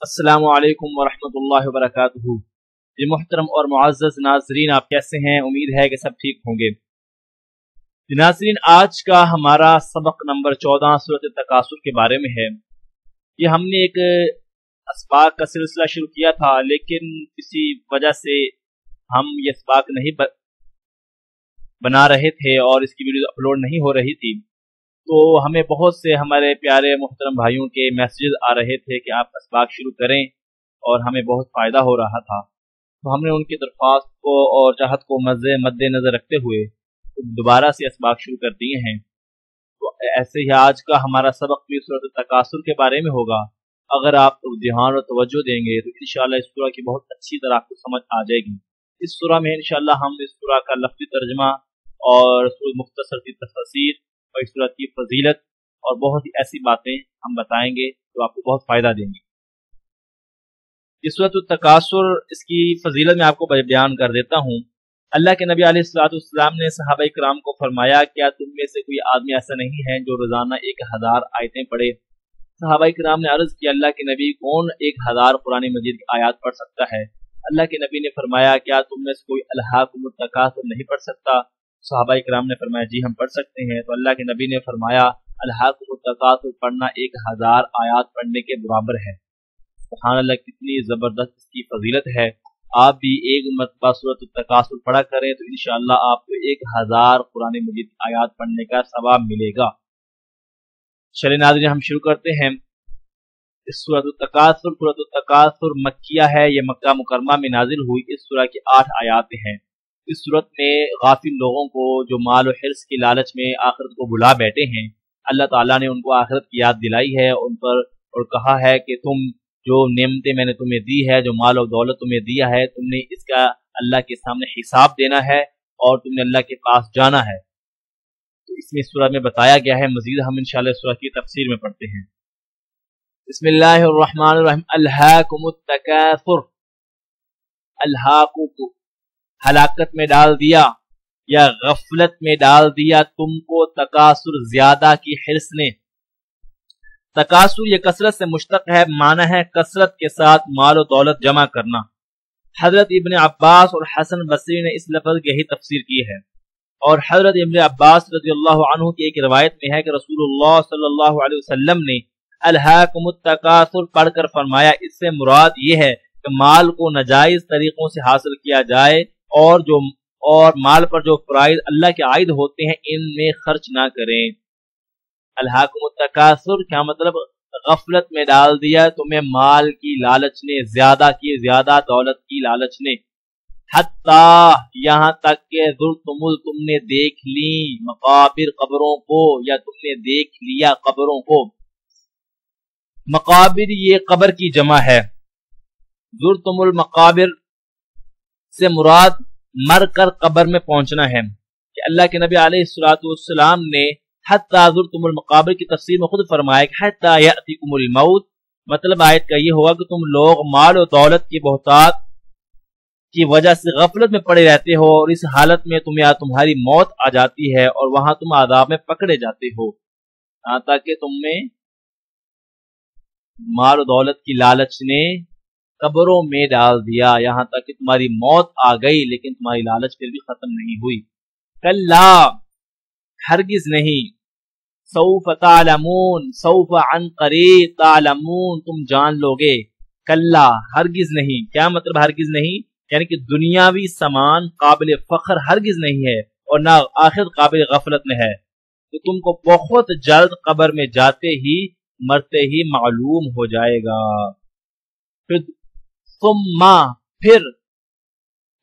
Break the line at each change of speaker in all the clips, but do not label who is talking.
अस्सलामु अलैकुम वरहमतुल्लाहि वबरकातुहू। जी मुहतरम और मुअज़्ज़ज़ नाज़रीन, आप कैसे हैं? उम्मीद है कि सब ठीक होंगे। नाज़रीन, आज का हमारा सबक नंबर 14 सूरत तकासुर के बारे में है। ये हमने एक असबाक का सिलसिला शुरू किया था, लेकिन किसी वजह से हम ये असबाक नहीं बना रहे थे और इसकी वीडियो अपलोड नहीं हो रही थी। तो हमें बहुत से हमारे प्यारे मुहतरम भाइयों के मैसेजेस आ रहे थे कि आप असबाक शुरू करें और हमें बहुत फ़ायदा हो रहा था। तो हमने उनकी दरख्वास्त को और चाहत को मद्देनज़र रखते हुए दोबारा से असबाक शुरू कर दिए हैं। तो ऐसे ही आज का हमारा सबक भी सूरत तकासुर के बारे में होगा। अगर आप ध्यान और तवज्जो देंगे तो इंशाअल्लाह इस सूरा की बहुत अच्छी तरह आपको समझ आ जाएगी। इस सूरा में इंशाअल्लाह हम इस सूरा का लफ्ज़ी तर्जमा और मुख्तसर की तफसीर और इस सूरत की फजीलत और बहुत ही ऐसी बातें हम बताएंगे जो आपको बहुत फ़ायदा देंगी। इस सूरत तकासुर, इसकी फजीलत में आपको बयान कर देता हूँ। अल्लाह के नबी अलैहिस्सलाम ने सहाबा इकराम को फरमाया, क्या तुम में से कोई आदमी ऐसा नहीं है जो रोज़ाना 1000 आयतें पढ़े? सहाबा इकराम ने अर्ज़ किया, अल्लाह के नबी, कौन 1000 कुरान मजीद की आयत पढ़ सकता है? अल्लाह के नबी ने फरमाया, क्या तुम में से कोई अल्हाकुमुत तकासुर नहीं पढ़ सकता? सहाबा इकराम ने फरमाया, जी हम पढ़ सकते हैं। तो अल्लाह के नबी ने फरमाया, अल्हाकुमुत तकासुर पढ़ना 1000 आयत पढ़ने के बराबर है। सुभान अल्लाह, कितनी ज़बरदस्त इसकी फजीलत है। आप भी एक मरतबा सूरत तकासुर पढ़ा करें तो इंशाअल्लाह आपको 1000 कुरान मजीद की आयत पढ़ने का सवाब मिलेगा। चलिए नाज़रीन, हम शुरू करते हैं। इस सूरत तकासुर मक्किया है। ये मक्का मुकरमा में नाजिल हुई। इस सूरह की 8 आयातें हैं। इस सूरत में गाफिल लोगों को जो माल और हिर्स की लालच में आखिरत को भुला बैठे हैं, अल्लाह ताला ने उनको आखिरत की याद दिलाई है उन पर, और कहा है कि तुम जो नेमतें मैंने तुम्हें दी है, जो माल और दौलत तुम्हें दिया है, तुमने इसका अल्लाह के सामने हिसाब देना है और तुमने अल्लाह के पास जाना है। तो इसमें सूरह में बताया गया है। मजीद हम इंशाअल्लाह सूरह की तफसीर में पढ़ते हैं। बिस्मिल्लाहिर्रहमानिर्रहीम। अल्हाकुमुत तकासुर, अल्हाकुकु हलाकत में डाल दिया या गफलत में डाल दिया तुमको तकासुर, ज्यादा की हिर्स ने। तकासुर ये कसरत से मुश्तक है, माना है कसरत के साथ माल और दौलत जमा करना। हजरत इब्न अब्बास और हसन बसरी ने इस लफ्ज़ की यही तफसीर की है। और हजरत इब्न अब्बास रज़ियल्लाहु अन्हु की एक रिवायत में है कि रसूलुल्लाह सल्लल्लाहु अलैहि वसल्लम ने अल्हाकुमुत तकासुर पढ़कर फरमाया, इससे मुराद ये है कि माल को नाजायज तरीकों से हासिल किया जाए और माल पर जो फराइज अल्लाह के आयद होते हैं इनमें खर्च ना करें। अल्हाकुमुत तकासुर क्या मतलब? गफलत में डाल दिया तुम्हें माल की लालच ने, ज्यादा की ज्यादा दौलत की लालच ने। हत्ता यहाँ तक के तुमने देख ली मकाबिर, कब्रों को, या तुमने देख लिया कब्रों को। मकाबिर ये कब्र की जमा है। जुर्तुमुल मकाबिर से मुराद मर कर कब्र में पहुंचना है। कि अल्लाह के नबी अलैहिस्सलाम ने हत्ता जुर्तुमुल मकाबिर की तफसीर में खुद फरमाया कि हत्ता यातिकुमुल मौत, मतलब आयत का ये होगा कि तुम लोग माल और दौलत की बहुतात की वजह से गफलत में पड़े रहते हो और इस हालत में तुम्हारी मौत आ जाती है और वहां तुम आदाब में पकड़े जाते हो। यहाँ तक कि तुम्हें माल और दौलत की लालच ने कब्रों में डाल दिया, यहाँ तक कि तुम्हारी मौत आ गई लेकिन तुम्हारी लालच फिर भी खत्म नहीं हुई। कल्ला, हरगिज नहीं। सौफ तालमून, सौफ अन करीब तालमून, तुम जान लोगे। कल्ला, हरगिज नहीं। क्या मतलब हरगिज नहीं? यानी कि दुनियावी सामान काबिल फख्र हरगिज नहीं है और ना आखिर काबिल गफलत में है। तो तुमको बहुत जल्द कब्र में जाते ही, मरते ही मालूम हो जाएगा। फिर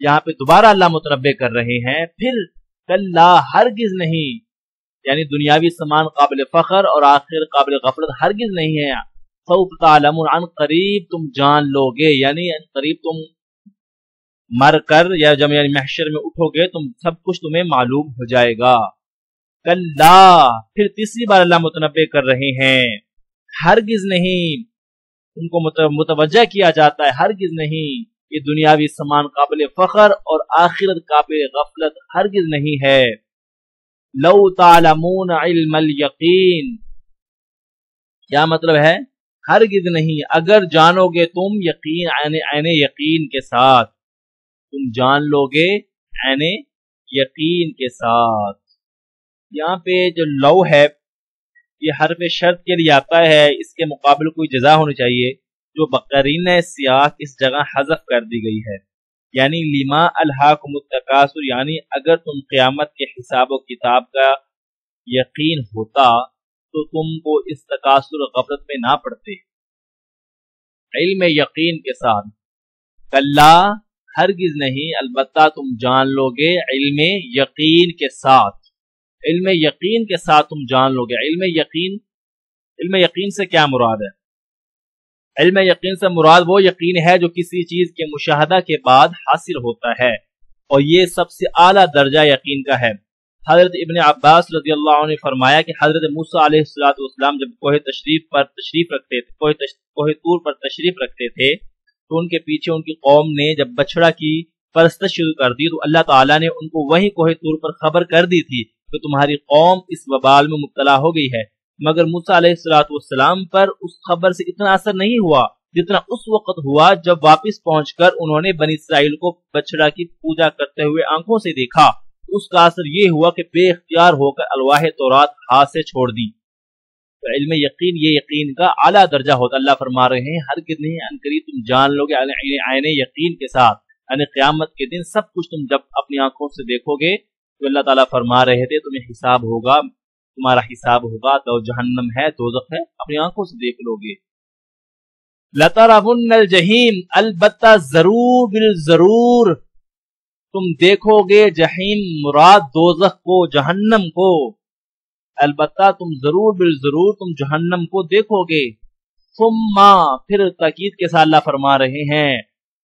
यहाँ पे दोबारा अल्लाह मुतनब्बे कर रहे हैं, फिर कल्ला, हरगिज नहीं, यानी दुनियावी सामान काबिल फख्र और आखिर काबिल गफलत हरगिज नहीं है। सौफ तालमून, अन करीब तुम जान लोगे, यानी अन करीब तुम मर कर या जब यानी महशर में उठोगे तुम सब कुछ तुम्हें मालूम हो जाएगा। कल्ला, फिर तीसरी बार अल्लाह मुतनब्बे कर रहे हैं, हरगिज नहीं, उनको मुतवज्जा किया जाता है, हरगिज नहीं, ये दुनियावी सामान काबिल फख्र और आखिरत काबिल गफलत हरगिज नहीं है। लौ तालमून इल्मल यकीन, क्या मतलब है? ہرگز نہیں اگر جانو گے تم یقین عین یقین کے ساتھ، تم جان لو گے عین یقین کے ساتھ۔ یہاں پہ جو لو ہے یہ حرف شرط کے لیے آتا ہے، اس کے مقابل کوئی جزا ہونی چاہیے جو بقرینہ سیاق اس جگہ حذف کر دی گئی ہے، یعنی لما الہاکم التکاثر، یعنی اگر تم قیامت کے حساب و کتاب کا یقین ہوتا تو تم کو اس تکاثر غفلت میں نہ پڑتے۔ علم یقین کے ساتھ، کلا ہرگز نہیں، البتہ تم جان لو گے علم یقین کے ساتھ، علم یقین کے ساتھ تم جان لو گے۔ علم یقین سے کیا مراد ہے؟ علم یقین سے مراد وہ یقین ہے جو کسی چیز کے مشاہدہ کے بعد حاصل ہوتا ہے، اور یہ سب سے اعلیٰ درجہ یقین کا ہے۔ حضرت ابن عباس رضی اللہ عنہ نے فرمایا کہ حضرت موسیٰ علیہ السلام جب کوہ طور پر تشریف رکھتے تھے تو ان کے پیچھے ان کی قوم نے جب بچڑا کی پرستش شروع کر دی تو اللہ تعالیٰ نے ان کو وہی کوہ طور پر خبر کر دی تھی کہ تمہاری قوم اس وبال میں مبتلا ہو گئی ہے، مگر موسیٰ علیہ السلام پر اس خبر سے اتنا اثر نہیں ہوا جتنا اس وقت ہوا جب واپس پہنچ کر انہوں نے بنی اسرائیل کو بچڑا کی پوجا کرتے ہوئے آنکھوں سے دیکھا۔ اس کا اثر یہ ہوا کہ بے اختیار ہو کر الواح تورات ہاتھ سے چھوڑ دی۔ تو علم یقین یہ یقین کا اعلیٰ درجہ ہوتا۔ اللہ فرما رہے ہیں ہرگز نہیں عنقریب تم جان لو گے عین یقین کے ساتھ، یعنی قیامت کے دن سب کچھ تم جب اپنی آنکھوں سے دیکھو گے تو اللہ تعالیٰ فرما رہے تھے تمہیں حساب ہوگا، تمہارا حساب ہوگا تو جہنم ہے، دوزخ ہے، اپنی آنکھوں سے دیکھ لو گے۔ لَتَرَوُنَّ الْجَحِيمَ، البتہ ضرور بالضرور تم دیکھو گے جہنم، مراد دوزخ کو، جہنم کو، البتہ تم ضرور بالضرور تم جہنم کو دیکھو گے۔ ثم، پھر تاکید کے ساتھ اللہ فرما رہے ہیں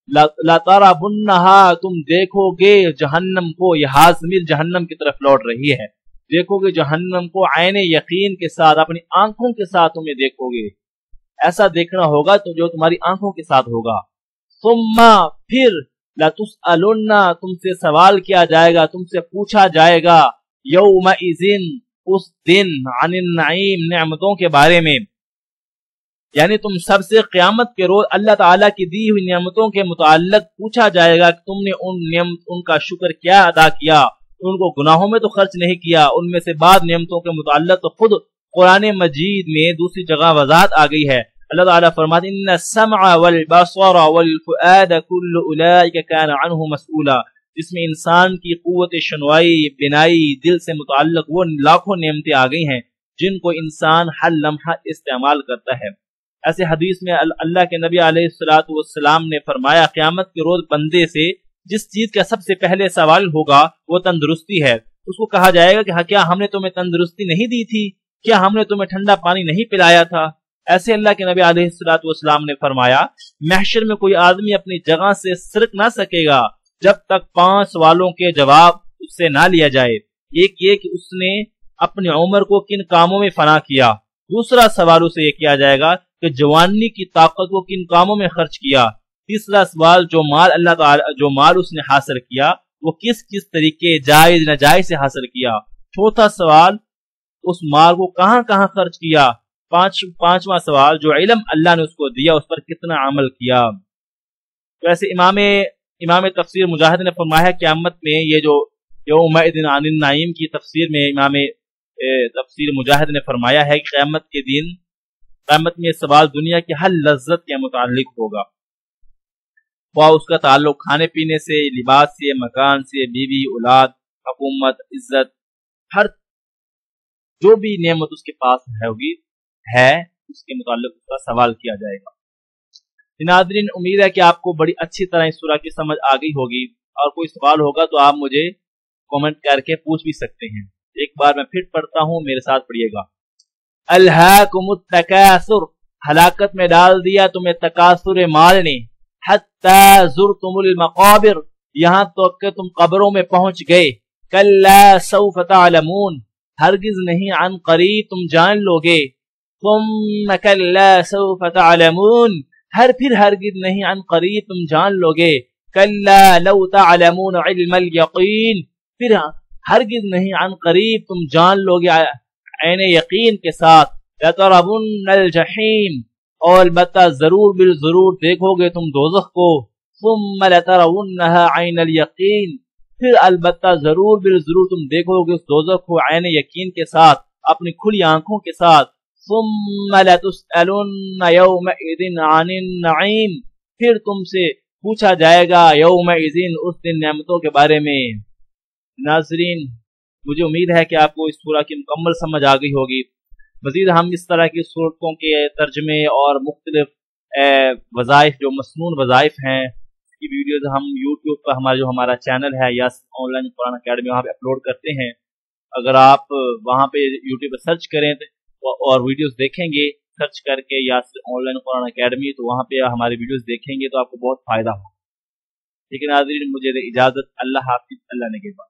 لَتَرَوُنَّهَا، تم دیکھو گے جہنم کو، یہ ضمیر جہنم کی طرف لوٹ رہی ہے، دیکھو گے جہنم کو عین یقین کے ساتھ، اپنی آنکھوں کے ساتھ تمہیں دیکھو گے، ایسا دیکھنا ہوگا تو جو تمہاری آنکھوں کے ساتھ ہوگا۔ ثم، پھر لَتُسْأَلُنَّ، تم سے سوال کیا جائے گا، تم سے پوچھا جائے گا، یومئذ، اس دن، عن النعیم، نعمتوں کے بارے میں، یعنی تم سب سے قیامت کے روز اللہ تعالیٰ کی دی ہوئی نعمتوں کے متعلق پوچھا جائے گا کہ تم نے ان کا شکر کیا ادا کیا، ان کو گناہوں میں تو خرچ نہیں کیا۔ ان میں سے بعض نعمتوں کے متعلق تو خود قرآن مجید میں دوسری جگہ وضاحت آ گئی ہے۔ اللہ تعالیٰ فرماتے ہیں ان السمع والبصر والفؤاد كل اولئک کان عنہ مسئولا، جس میں انسان کی قوت شنوائی، بینائی، دل سے متعلق وہ لاکھوں نعمتیں آ گئی ہیں جن کو انسان ہر لمحہ استعمال کرتا ہے۔ ایسے حدیث میں اللہ کے نبی علیہ السلام نے فرمایا قیامت کے روز بندے سے جس چیز کا سب سے پہلے سوال ہوگا وہ تندرستی ہے۔ اس کو کہا جائے گا کہ کیا ہم نے تمہیں تندرستی نہیں دی تھی، کیا ہم نے تمہیں ٹھنڈا پانی نہیں پلایا تھا؟ ایسے اللہ کے نبی علیہ السلام نے فرمایا محشر میں کوئی آدمی اپنی جگہ سے سرک نہ سکے گا جب تک 5 سوالوں کے جواب اس سے نہ لیا جائے۔ ایک یہ کہ اس نے اپنی عمر کو کن کاموں میں فنا کیا، دوسرا سوال اسے یہ کیا جائے گا کہ جوانی کی طاقت کو کن کاموں میں خرچ کیا، تیسرا سوال جو مال اس نے حاصل کیا وہ کس کس طریقے جائز ناجائز سے حاصل کیا، چوتھا سوال اس مال کو کہاں کہاں خرچ کیا، پانچواں سوال جو علم اللہ نے اس کو دیا اس پر کتنا عمل کیا۔ تو ایسے امام تفسیر مجاہد نے فرمایا قیامت میں یہ جو یومئذ عن النعیم کی تفسیر میں امام تفسیر مجاہد نے فرمایا ہے کہ قیامت میں سوال دنیا کی ہر لذت کے متعلق ہوگا، وہ اس کا تعلق کھانے پینے سے، لباس سے، مکان سے، بیوی، اولاد، حکومت، عزت، ہر جو بھی نعمت اس کے پاس ہے اس کے متعلق اس کا سوال کیا جائے گا۔ ناظرین امید ہے کہ آپ کو بڑی اچھی طرح اس سورہ کی سمجھ آ گئی ہوگی، اور کوئی سوال ہوگا تو آپ مجھے کومنٹ کر کے پوچھ بھی سکتے ہیں۔ ایک بار میں پھر پڑھتا ہوں، میرے ساتھ پڑھیے گا۔ الہاکم التکاثر، ہلاکت میں ڈال دیا تمہیں تکاثر مال نے، حتی زرتم المقابر، یہاں تو کہ تم قبروں میں پہنچ گئے، کلا سوف تعلمون، ہرگز نہیں عن قریب تم جان لو گے، ثم کلا سوف تعلمون، پھر ہرگز نہیں عن قریب تم جان لو گے، کلا لو تعلمون علم الیقین، پھر ہرگز نہیں عن قریب تم جان لو گے عین یقین کے ساتھ، لترون الجحیم، और अलबत्ता जरूर बिल जरूर देखोगे तुम दोज़ख को, सुम्मा लतरवुन्नहा ऐनल यकीन, फिर अलबत्ता जरूर बिल जरूर तुम देखोगे उस दोज़ख को ऐन यकीन के साथ, अपनी खुली आंखों के साथ। सुम्मा लतुसअलुन्न यौमइज़िन अनिन नईम, फिर तुमसे पूछा जाएगा यौमइज़िन उस दिन नेमतों के बारे में। नाज़रीन, मुझे उम्मीद है कि आपको इस सूरह की मुकम्मल समझ आ गई होगी। मजीद हम इस तरह की सूरतों के तर्जमे और मुख्तलिफ वज़ाइफ जो मसनून वज़ाइफ हैं की वीडियोज़ हम यूट्यूब पर हमारा चैनल है यासिर ऑनलाइन कुरान अकेडमी, वहाँ पे अपलोड करते हैं। अगर आप वहाँ पे यूट्यूब पर सर्च करें और वीडियोज़ देखेंगे सर्च करके यासिर ऑनलाइन कुरान अकेडमी, तो वहाँ पे हमारी वीडियोज़ देखेंगे तो आपको बहुत फ़ायदा होगा। लेकिन नाज़रीन, मुझे इजाज़त, अल्लाह हाफ़िज़, अल्लाह निगहबान।